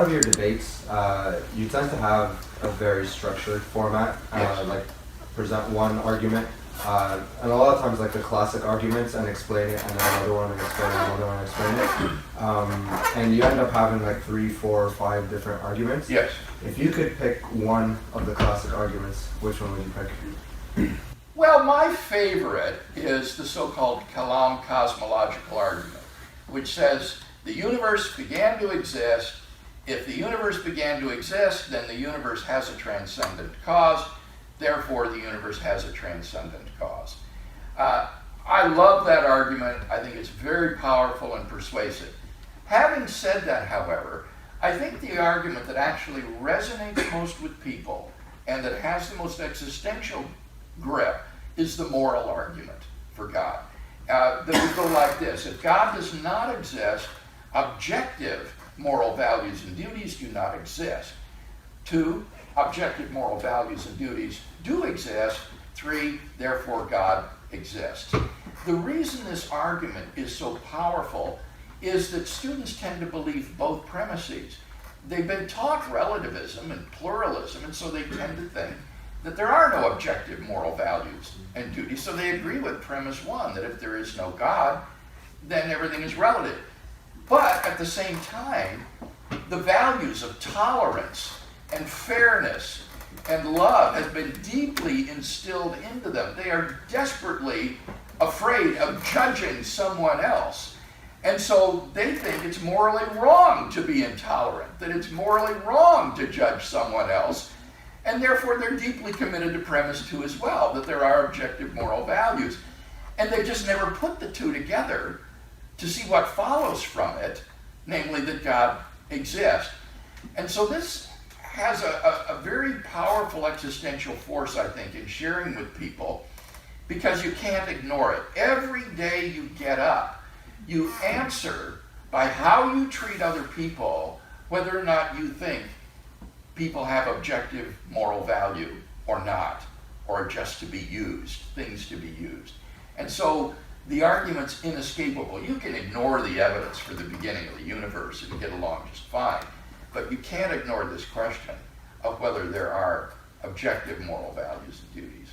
lot of your debates, you tend to have a very structured format, like present one argument, and a lot of times like the classic arguments and explain it, and then another one and explain it, another one and explain it, and you end up having like 3, 4, 5 different arguments. Yes. If you could pick one of the classic arguments, which one would you pick? Well, my favorite is the so-called Kalam cosmological argument, which says the universe began to exist. If the universe began to exist, then the universe has a transcendent cause. Therefore, the universe has a transcendent cause. I love that argument. I think it's very powerful and persuasive. Having said that, however, I think the argument that actually resonates most with people and that has the most existential grip is the moral argument for God. That would go like this: if God does not exist, objective moral values and duties do not exist. 2, objective moral values and duties do exist. 3, therefore God exists. The reason this argument is so powerful is that students tend to believe both premises. They've been taught relativism and pluralism, and so they tend to think that there are no objective moral values and duties. So they agree with premise 1, that if there is no God, then everything is relative. But at the same time, the values of tolerance and fairness and love have been deeply instilled into them. They are desperately afraid of judging someone else. And so they think it's morally wrong to be intolerant, that it's morally wrong to judge someone else. And therefore they're deeply committed to premise 2 as well, that there are objective moral values. And they just never put the two together to see what follows from it, namely that God exists. And so this has a very powerful existential force, I think, in sharing with people, because you can't ignore it. Every day you get up, you answer by how you treat other people, whether or not you think people have objective moral value or not, or just to be used, things to be used. And so the argument's inescapable. You can ignore the evidence for the beginning of the universe and get along just fine, but you can't ignore this question of whether there are objective moral values and duties.